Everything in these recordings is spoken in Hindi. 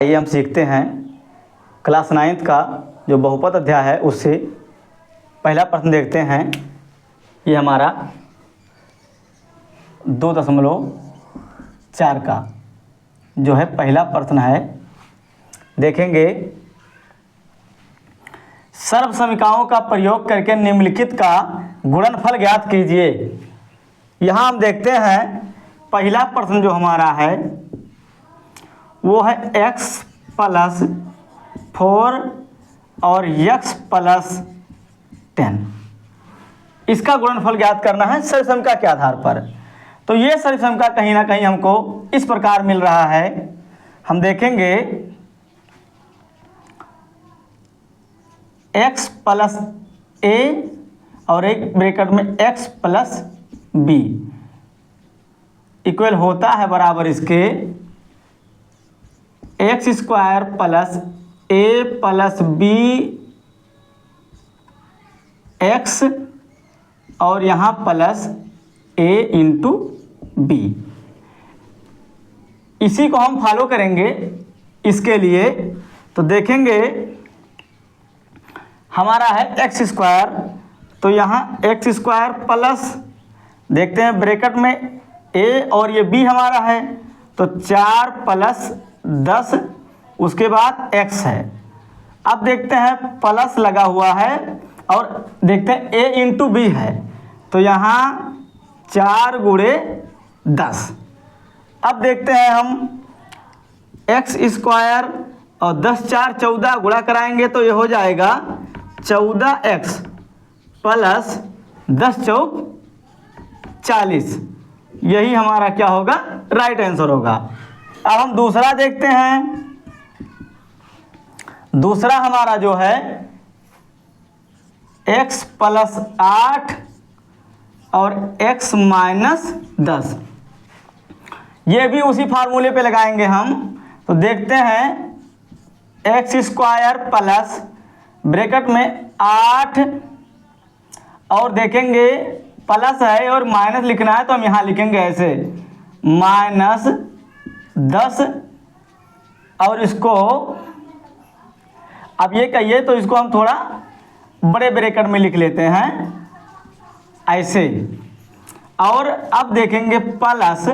आइए हम सीखते हैं क्लास 9th का जो बहुपद अध्याय है उससे पहला प्रश्न देखते हैं। ये हमारा 2.4 का जो है पहला प्रश्न है। देखेंगे, सर्वसमीकाओं का प्रयोग करके निम्नलिखित का गुणनफल ज्ञात कीजिए। यहाँ हम देखते हैं पहला प्रश्न जो हमारा है वो है x + 4 और x + 10। इसका गुणनफल ज्ञात करना है सर्वसमीका के आधार पर। तो ये सर्वसमीका कहीं ना कहीं हमको इस प्रकार मिल रहा है। हम देखेंगे x + a और एक ब्रैकेट में x + b इक्वल होता है बराबर इसके x² + a + b x और यहाँ प्लस a × b। इसी को हम फॉलो करेंगे इसके लिए। तो देखेंगे हमारा है x², तो यहाँ x² प्लस देखते हैं ब्रैकेट में a और ये b हमारा है, तो 4 + 10 उसके बाद x है। अब देखते हैं प्लस लगा हुआ है और देखते हैं a × b है, तो यहाँ 4 × 10। अब देखते हैं हम x² और 10 4 14 गुणा कराएंगे तो ये हो जाएगा 14x + 10 चौक 40। यही हमारा क्या होगा, राइट आंसर होगा। अब हम दूसरा देखते हैं। दूसरा हमारा जो है x + 8 और x - 10। ये भी उसी फार्मूले पे लगाएंगे हम। तो देखते हैं x² प्लस ब्रैकेट में 8 और देखेंगे प्लस है और माइनस लिखना है, तो हम यहाँ लिखेंगे ऐसे -10 और इसको अब ये कहिए तो इसको हम थोड़ा बड़े ब्रैकेट में लिख लेते हैं ऐसे। और अब देखेंगे प्लस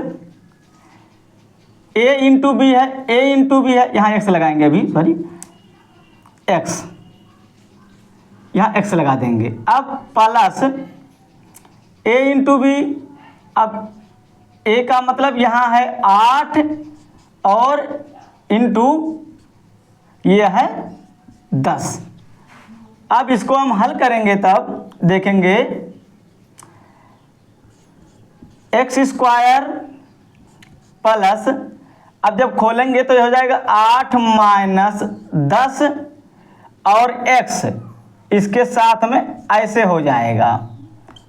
a × b है, a × b है, यहाँ x लगाएंगे अभी, सॉरी x, यहाँ x लगा देंगे। अब प्लस a × b, अब a का मतलब यहाँ है 8 और इंटू ये है 10। अब इसको हम हल करेंगे तब देखेंगे x² प्लस, अब जब खोलेंगे तो ये हो जाएगा 8 - 10 और x इसके साथ में ऐसे हो जाएगा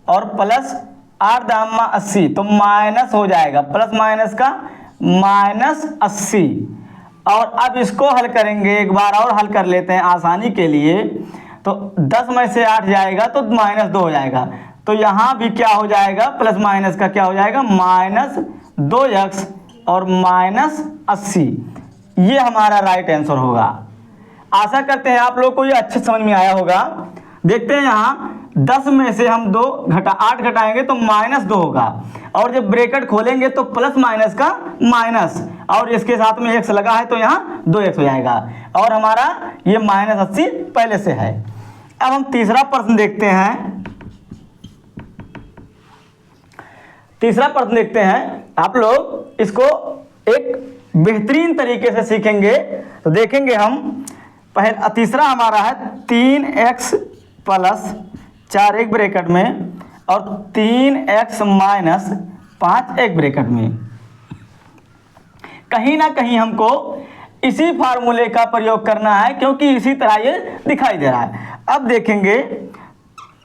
और प्लस 8 × 80 तो माइनस हो जाएगा, प्लस माइनस का -80। और अब इसको हल करेंगे, एक बार और हल कर लेते हैं आसानी के लिए। तो 10 में से 8 जाएगा तो -2 हो जाएगा, तो यहाँ भी क्या हो जाएगा, प्लस माइनस का क्या हो जाएगा -2x और -80। ये हमारा राइट आंसर होगा। आशा करते हैं आप लोग को ये अच्छे समझ में आया होगा। देखते हैं यहाँ 10 में से हम 8 घटाएंगे तो -2 होगा और जब ब्रैकेट खोलेंगे तो प्लस माइनस का माइनस और इसके साथ में x लगा है तो यहाँ 2x हो जाएगा और हमारा ये -80 पहले से है। अब हम तीसरा प्रश्न देखते हैं। तीसरा प्रश्न देखते हैं, आप लोग इसको एक बेहतरीन तरीके से सीखेंगे। तो देखेंगे हम पहले तीसरा हमारा है 3x + 4 एक ब्रैकेट में और 3x - 5 एक ब्रैकेट में। कहीं ना कहीं हमको इसी फार्मूले का प्रयोग करना है क्योंकि इसी तरह ये दिखाई दे रहा है। अब देखेंगे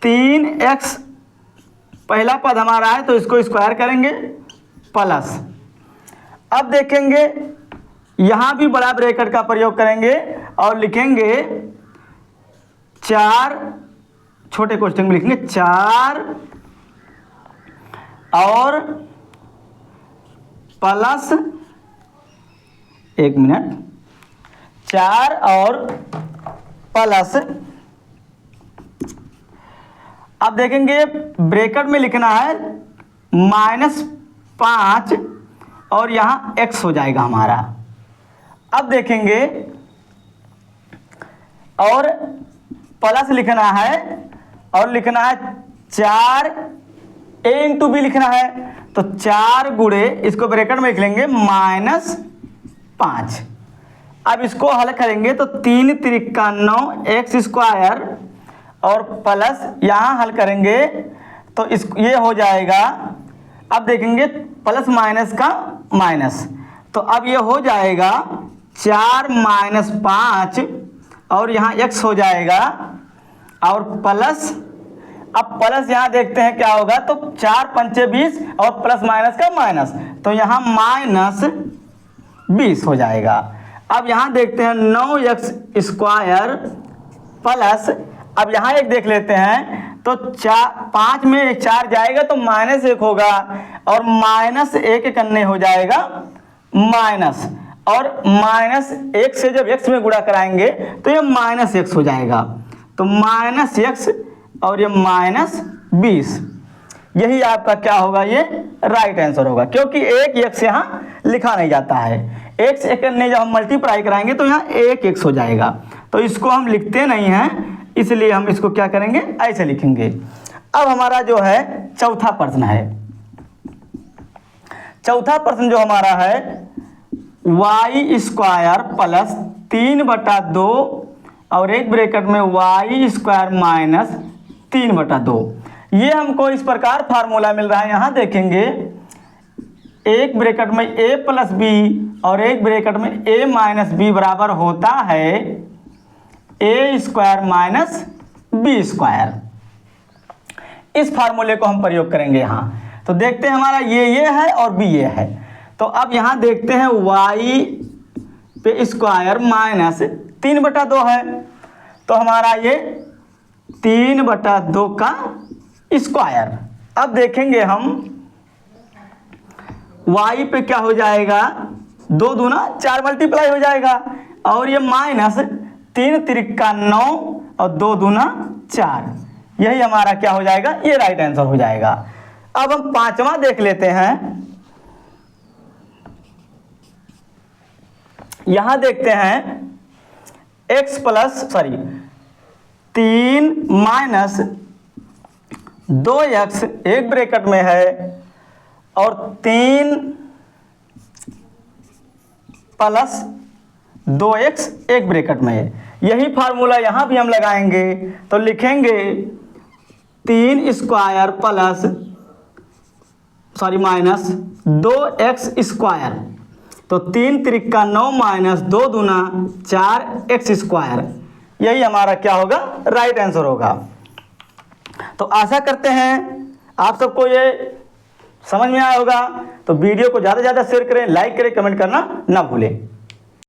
3x पहला पद हमारा है तो इसको स्क्वायर करेंगे प्लस। अब देखेंगे यहाँ भी बड़ा ब्रैकेट का प्रयोग करेंगे और लिखेंगे 4, छोटे क्वेश्चन में लिखेंगे 4 और प्लस 1 मिनट 4 और प्लस, अब देखेंगे ब्रैकेट में लिखना है -5 और यहाँ x हो जाएगा हमारा। अब देखेंगे और प्लस लिखना है और लिखना है 4 a इंटू बी लिखना है, तो 4 गुणे इसको ब्रैकेट में लिख लेंगे -5। अब इसको हल करेंगे तो 3 त्रिका 9 एक्स स्क्वायर और प्लस यहाँ हल करेंगे तो इस ये हो जाएगा। अब देखेंगे प्लस माइनस का माइनस, तो अब ये हो जाएगा 4 - 5 और यहाँ x हो जाएगा और प्लस, अब प्लस यहाँ देखते हैं क्या होगा, तो 4 × 5 = 20 और प्लस माइनस का माइनस, तो यहाँ -20 हो जाएगा। अब यहाँ देखते हैं 9x स्क्वायर प्लस, अब यहाँ एक देख लेते हैं तो 5 में 4 जाएगा तो -1 होगा और -1 करने हो जाएगा माइनस, और -1 से जब x में गुणा कराएंगे तो ये -x हो जाएगा, तो -x और ये -20, यही आपका क्या होगा, ये राइट आंसर होगा, क्योंकि एक x यहाँ लिखा नहीं जाता है। x करने जब हम मल्टीप्लाई कराएंगे तो यहाँ 1x हो जाएगा, तो इसको हम लिखते नहीं हैं, इसलिए हम इसको क्या करेंगे, ऐसे लिखेंगे। अब हमारा जो है चौथा प्रश्न है। चौथा प्रश्न जो हमारा है y स्क्वायर प्लस 3/2 और एक ब्रैकेट में y स्क्वायर माइनस 3/2, ये हमको इस प्रकार फार्मूला मिल रहा है। यहाँ देखेंगे एक ब्रैकेट में a + b और एक ब्रैकेट में a - b बराबर होता है a square minus b square. इस फार्मूले को हम प्रयोग करेंगे यहाँ, तो देखते हैं हमारा ये है और b ये है। तो अब यहाँ देखते हैं y पे स्क्वायर माइनस 3/2 है, तो हमारा ये 3/2 का स्क्वायर। अब देखेंगे हम y पे क्या हो जाएगा, 2 दूना 4 मल्टीप्लाई हो जाएगा और ये माइनस 3 त्रिका 9 और 2 दूना 4, यही हमारा क्या हो जाएगा, ये राइट आंसर हो जाएगा। अब हम पांचवा देख लेते हैं। यहां देखते हैं x प्लस 3 माइनस 2x एक ब्रैकेट में है और 3 प्लस 2x एक ब्रैकेट में है। यही फार्मूला यहाँ भी हम लगाएंगे, तो लिखेंगे 3 square plus minus 2x square, तो 3 त्रिका 9 माइनस 2 दूना 4x स्क्वायर, यही हमारा क्या होगा, राइट आंसर होगा। तो आशा करते हैं आप सबको ये समझ में आया होगा। तो वीडियो को ज़्यादा से ज़्यादा शेयर करें, लाइक करें, कमेंट करना ना भूलें।